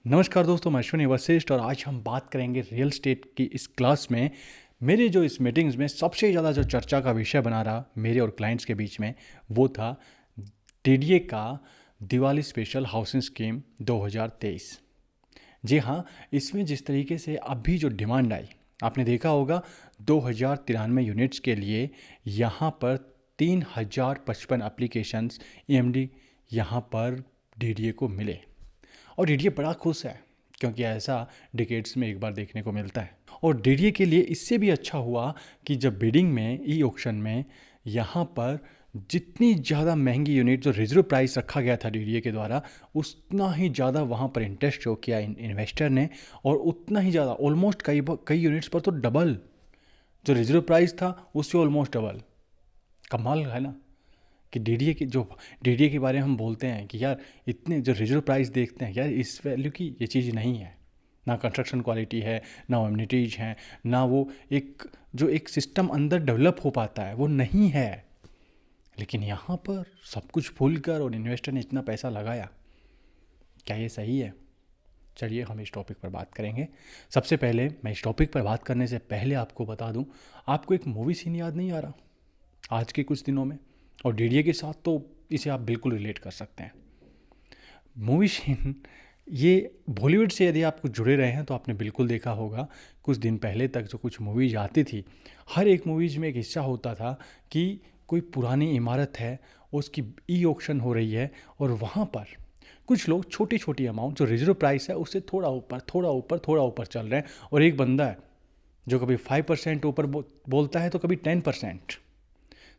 नमस्कार दोस्तों, मैं अश्विनी वशिष्ठ और आज हम बात करेंगे रियल एस्टेट की इस क्लास में। मेरे जो इस मीटिंग्स में सबसे ज़्यादा जो चर्चा का विषय बना रहा मेरे और क्लाइंट्स के बीच में, वो था टीडीए का दिवाली स्पेशल हाउसिंग स्कीम 2023। जी हाँ, इसमें जिस तरीके से अभी जो डिमांड आई, आपने देखा होगा 2093 यूनिट्स के लिए यहाँ पर 3055 एप्लीकेशंस ईएमडी यहाँ पर डीडीए को मिले। और डीडीए बड़ा खुश है क्योंकि ऐसा डिकेड्स में एक बार देखने को मिलता है। और डीडीए के लिए इससे भी अच्छा हुआ कि जब बिडिंग में ई ऑक्शन में यहाँ पर जितनी ज़्यादा महंगी यूनिट जो रिजर्व प्राइस रखा गया था डीडीए के द्वारा, उतना ही ज़्यादा वहाँ पर इंटरेस्ट शो किया इन्वेस्टर ने। और उतना ही ज़्यादा ऑलमोस्ट कई यूनिट्स पर तो डबल जो रिजर्व प्राइस था उससे ऑलमोस्ट डबल। कमाल है ना कि डीडीए के बारे में हम बोलते हैं कि यार इतने जो रिजर्व प्राइस देखते हैं, यार इस वैल्यू की ये चीज़ नहीं है। ना कंस्ट्रक्शन क्वालिटी है, ना एमिनिटीज हैं, ना वो एक जो एक सिस्टम अंदर डेवलप हो पाता है वो नहीं है। लेकिन यहाँ पर सब कुछ भूल कर और इन्वेस्टर ने इतना पैसा लगाया, क्या ये सही है? चलिए हम इस टॉपिक पर बात करेंगे। सबसे पहले मैं इस टॉपिक पर बात करने से पहले आपको बता दूं, आपको एक मूवी सीन याद नहीं आ रहा आज के कुछ दिनों में? और डीडीए के साथ तो इसे आप बिल्कुल रिलेट कर सकते हैं। मूवी सीन ये बॉलीवुड से यदि आप कुछ जुड़े रहे हैं तो आपने बिल्कुल देखा होगा। कुछ दिन पहले तक जो कुछ मूवीज आती थी, हर एक मूवीज में एक हिस्सा होता था कि कोई पुरानी इमारत है, उसकी ई ऑक्शन हो रही है और वहाँ पर कुछ लोग छोटी छोटी अमाउंट जो रिजर्व प्राइस है उससे थोड़ा ऊपर थोड़ा ऊपर थोड़ा ऊपर चल रहे हैं। और एक बंदा है जो कभी 5% ऊपर बोलता है तो कभी 10%।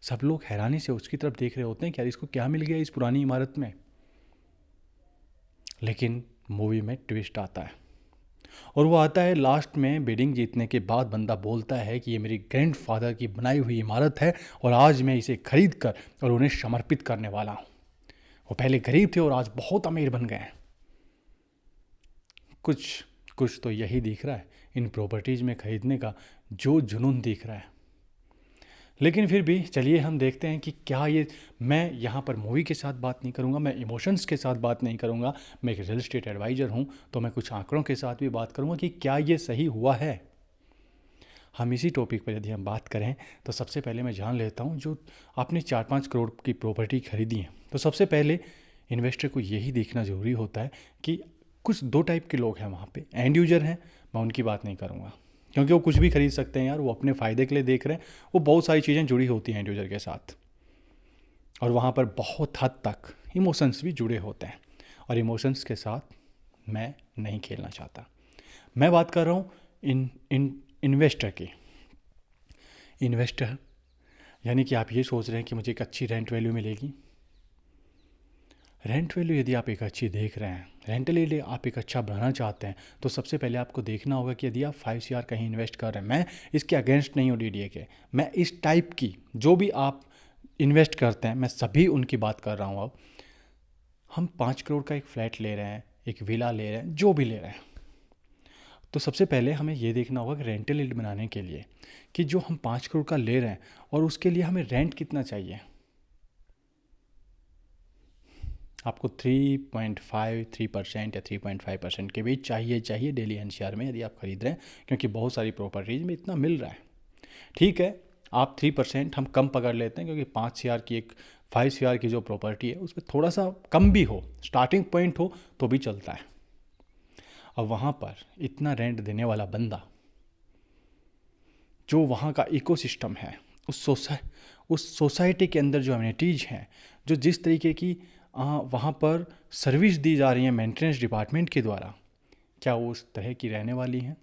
सब लोग हैरानी से उसकी तरफ देख रहे होते हैं कि यार इसको क्या मिल गया इस पुरानी इमारत में। लेकिन मूवी में ट्विस्ट आता है और वो आता है लास्ट में। बिडिंग जीतने के बाद बंदा बोलता है कि ये मेरी ग्रैंडफादर की बनाई हुई इमारत है और आज मैं इसे खरीद कर और उन्हें समर्पित करने वाला हूँ। वो पहले गरीब थे और आज बहुत अमीर बन गए हैं। कुछ कुछ तो यही दिख रहा है इन प्रॉपर्टीज़ में खरीदने का जो जुनून दिख रहा है। लेकिन फिर भी चलिए हम देखते हैं कि क्या ये, मैं यहाँ पर मूवी के साथ बात नहीं करूँगा, मैं इमोशंस के साथ बात नहीं करूँगा, मैं एक रियल एस्टेट एडवाइज़र हूँ तो मैं कुछ आंकड़ों के साथ भी बात करूँगा कि क्या ये सही हुआ है। हम इसी टॉपिक पर यदि हम बात करें तो सबसे पहले मैं जान लेता हूँ, जो आपने 4-5 करोड़ की प्रॉपर्टी खरीदी है तो सबसे पहले इन्वेस्टर को यही देखना ज़रूरी होता है कि कुछ दो टाइप के लोग हैं वहाँ पे। एंड यूजर हैं, मैं उनकी बात नहीं करूँगा क्योंकि वो कुछ भी खरीद सकते हैं यार, वो अपने फ़ायदे के लिए देख रहे हैं। वो बहुत सारी चीज़ें जुड़ी होती हैं एंड यूजर के साथ और वहाँ पर बहुत हद तक इमोशंस भी जुड़े होते हैं और इमोशंस के साथ मैं नहीं खेलना चाहता। मैं बात कर रहा हूँ इन इन इन्वेस्टर की। इन्वेस्टर यानी कि आप ये सोच रहे हैं कि मुझे एक अच्छी रेंट वैल्यू मिलेगी। रेंट वैल्यू यदि आप एक अच्छी देख रहे हैं, रेंटल यदि आप एक अच्छा बनाना चाहते हैं, तो सबसे पहले आपको देखना होगा कि यदि आप 5 CR कहीं इन्वेस्ट कर रहे हैं, मैं इसके अगेंस्ट नहीं हूँ डीडीए के, मैं इस टाइप की जो भी आप इन्वेस्ट करते हैं मैं सभी उनकी बात कर रहा हूँ। अब हम 5 करोड़ का एक फ्लैट ले रहे हैं, एक विला ले रहे हैं, जो भी ले रहे हैं, तो सबसे पहले हमें ये देखना होगा कि रेंटल यील्ड बनाने के लिए कि जो हम 5 करोड़ का ले रहे हैं और उसके लिए हमें रेंट कितना चाहिए। आपको 3.5 3% या 3.5% के बीच चाहिए डेली एनसीआर में यदि आप खरीद रहे हैं, क्योंकि बहुत सारी प्रॉपर्टीज़ में इतना मिल रहा है। ठीक है, आप 3% हम कम पकड़ लेते हैं क्योंकि 5 CR की एक 5 CR की जो प्रॉपर्टी है उसमें थोड़ा सा कम भी हो, स्टार्टिंग पॉइंट हो तो भी चलता है। अब वहाँ पर इतना रेंट देने वाला बंदा, जो वहाँ का इकोसिस्टम है, उस सोसाइटी के अंदर जो एमिनिटीज़ हैं, जो जिस तरीके की वहाँ पर सर्विस दी जा रही है मेंटेनेंस डिपार्टमेंट के द्वारा, क्या वो उस तरह की रहने वाली हैं?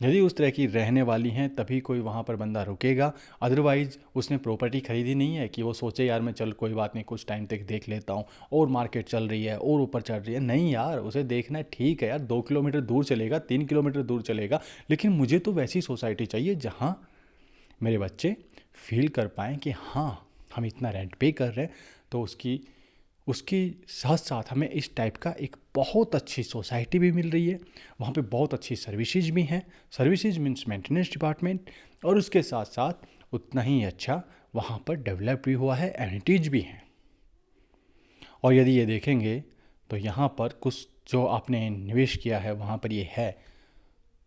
यदि उस तरह की रहने वाली हैं तभी कोई वहाँ पर बंदा रुकेगा। अदरवाइज़ उसने प्रॉपर्टी खरीदी नहीं है कि वो सोचे यार मैं चल कोई बात नहीं कुछ टाइम तक देख लेता हूँ और मार्केट चल रही है और ऊपर चढ़ रही है। नहीं यार, उसे देखना है, ठीक है यार 2 किलोमीटर दूर चलेगा, 3 किलोमीटर दूर चलेगा, लेकिन मुझे तो वैसी सोसाइटी चाहिए जहाँ मेरे बच्चे फील कर पाएँ कि हाँ हम इतना रेंट पे कर रहे हैं तो उसकी उसके साथ साथ हमें इस टाइप का एक बहुत अच्छी सोसाइटी भी मिल रही है, वहाँ पे बहुत अच्छी सर्विसेज भी हैं। सर्विसेज मीन्स मेंटेनेंस डिपार्टमेंट, और उसके साथ साथ उतना ही अच्छा वहाँ पर डेवलप भी हुआ है, एमिनिटीज भी हैं। और यदि ये देखेंगे तो यहाँ पर कुछ जो आपने निवेश किया है वहाँ पर ये है,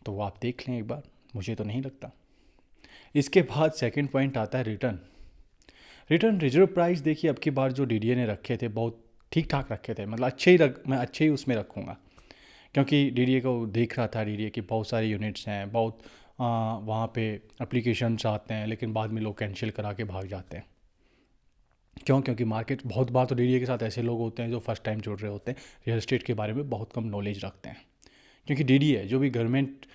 तो वो आप देख लें एक बार। मुझे तो नहीं लगता। इसके बाद सेकंड पॉइंट आता है रिटर्न। रिटर्न रिजर्व प्राइस देखिए, अब की बार जो डीडीए ने रखे थे बहुत ठीक ठाक रखे थे, मतलब मैं अच्छे ही उसमें रखूँगा, क्योंकि डीडीए को देख रहा था, डीडीए की बहुत सारी यूनिट्स हैं, बहुत वहाँ पे एप्लीकेशंस आते हैं, लेकिन बाद में लोग कैंसिल करा के भाग जाते हैं। क्यों? क्योंकि मार्केट बहुत बार तो डीडीए के साथ ऐसे लोग होते हैं जो फर्स्ट टाइम जुड़ रहे होते हैं, रियल एस्टेट के बारे में बहुत कम नॉलेज रखते हैं। क्योंकि डीडीए जो भी गवर्नमेंट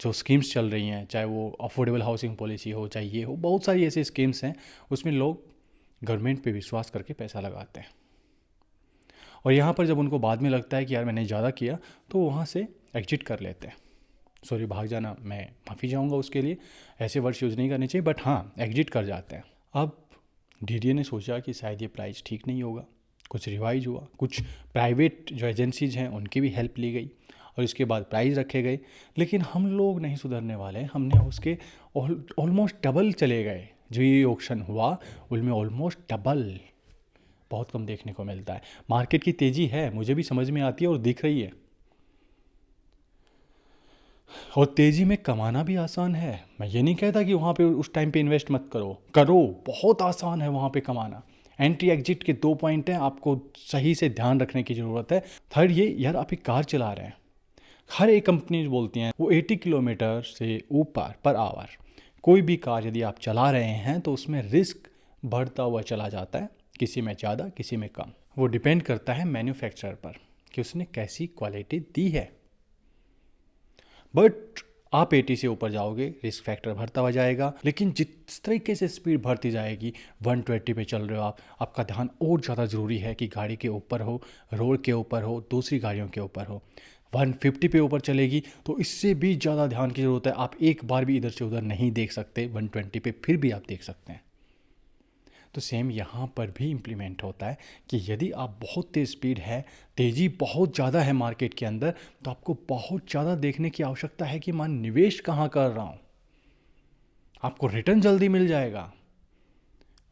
जो स्कीम्स चल रही हैं, चाहे वो अफोर्डेबल हाउसिंग पॉलिसी हो, चाहे ये हो, बहुत सारी ऐसी स्कीम्स हैं, उसमें लोग गवर्नमेंट पे विश्वास करके पैसा लगाते हैं। और यहाँ पर जब उनको बाद में लगता है कि यार मैंने ज़्यादा किया, तो वहाँ से एग्जिट कर लेते हैं। सॉरी, भाग जाना, मैं माफ़ी चाहूँगा उसके लिए, ऐसे वर्ड्स यूज़ नहीं करने चाहिए, बट हाँ, एग्जिट कर जाते हैं। अब डीडीए ने सोचा कि शायद ये प्राइस ठीक नहीं होगा, कुछ रिवाइज हुआ, कुछ प्राइवेट जो एजेंसीज हैं उनकी भी हेल्प ली गई और इसके बाद प्राइस रखे गए। लेकिन हम लोग नहीं सुधरने वाले, हमने उसके ऑलमोस्ट डबल चले गए। जो ये ऑक्शन हुआ उनमें ऑलमोस्ट डबल, बहुत कम देखने को मिलता है। मार्केट की तेज़ी है, मुझे भी समझ में आती है और दिख रही है, और तेज़ी में कमाना भी आसान है। मैं ये नहीं कहता कि वहाँ पे उस टाइम पे इन्वेस्ट मत करो, करो, बहुत आसान है वहाँ पे कमाना। एंट्री एग्जिट के 2 पॉइंट हैं, आपको सही से ध्यान रखने की ज़रूरत है। थर्ड ये, यार आप एक कार चला रहे हैं, हर एक कंपनी बोलती हैं वो 80 किलोमीटर से ऊपर पर आवर कोई भी कार यदि आप चला रहे हैं तो उसमें रिस्क बढ़ता हुआ चला जाता है, किसी में ज़्यादा किसी में कम। वो डिपेंड करता है मैन्युफैक्चरर पर कि उसने कैसी क्वालिटी दी है। बट आप 80 से ऊपर जाओगे, रिस्क फैक्टर बढ़ता हुआ जाएगा। लेकिन जिस तरीके से स्पीड बढ़ती जाएगी, 120 पे चल रहे हो आप, आपका ध्यान और ज़्यादा ज़रूरी है कि गाड़ी के ऊपर हो, रोड के ऊपर हो, दूसरी गाड़ियों के ऊपर हो। 150 पे ऊपर चलेगी तो इससे भी ज़्यादा ध्यान की ज़रूरत है। आप एक बार भी इधर से उधर नहीं देख सकते, 120 पे फिर भी आप देख सकते हैं। तो सेम यहाँ पर भी इम्प्लीमेंट होता है कि यदि आप बहुत तेज़ स्पीड है, तेज़ी बहुत ज़्यादा है मार्केट के अंदर, तो आपको बहुत ज़्यादा देखने की आवश्यकता है कि मैं निवेश कहाँ कर रहा हूँ। आपको रिटर्न जल्दी मिल जाएगा,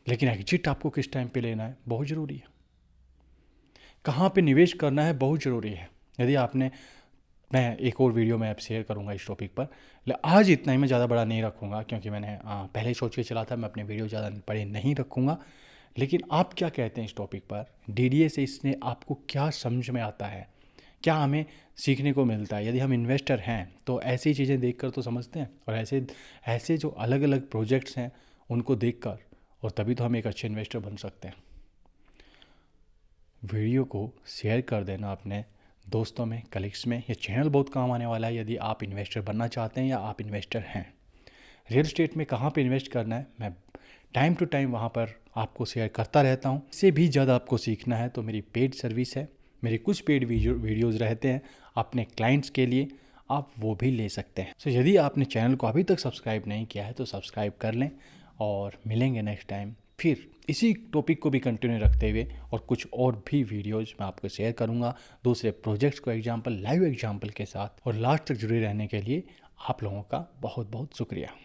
लेकिन एग्जिट आपको किस टाइम पे लेना है बहुत ज़रूरी है। कहाँ पे निवेश करना है बहुत ज़रूरी है। यदि आपने, मैं एक और वीडियो में आप शेयर करूंगा इस टॉपिक पर, आज इतना ही, मैं ज़्यादा बड़ा नहीं रखूंगा क्योंकि मैंने पहले ही सोच के चला था, मैं अपने वीडियो ज़्यादा बड़े नहीं रखूंगा। लेकिन आप क्या कहते हैं इस टॉपिक पर? डीडीए से इसने आपको क्या समझ में आता है, क्या हमें सीखने को मिलता है? यदि हम इन्वेस्टर हैं तो ऐसी चीज़ें देखकर तो समझते हैं, और ऐसे ऐसे जो अलग अलग प्रोजेक्ट्स हैं उनको देखकर, और तभी तो हम एक अच्छे इन्वेस्टर बन सकते हैं। वीडियो को शेयर कर देना अपने दोस्तों में, कलीग्स में। ये चैनल बहुत काम आने वाला है यदि आप इन्वेस्टर बनना चाहते हैं या आप इन्वेस्टर हैं। रियल एस्टेट में कहाँ पे इन्वेस्ट करना है, मैं टाइम टू टाइम वहाँ पर आपको शेयर करता रहता हूँ। इससे भी ज़्यादा आपको सीखना है तो मेरी पेड सर्विस है, मेरे कुछ पेड वीडियोज़ रहते हैं अपने क्लाइंट्स के लिए, आप वो भी ले सकते हैं। सो यदि आपने चैनल को अभी तक सब्सक्राइब नहीं किया है तो सब्सक्राइब कर लें, और मिलेंगे नेक्स्ट टाइम फिर इसी टॉपिक को भी कंटिन्यू रखते हुए, और कुछ और भी वीडियोज़ मैं आपको शेयर करूंगा दूसरे प्रोजेक्ट्स को एग्जांपल, लाइव एग्जांपल के साथ। और लास्ट तक जुड़े रहने के लिए आप लोगों का बहुत बहुत शुक्रिया।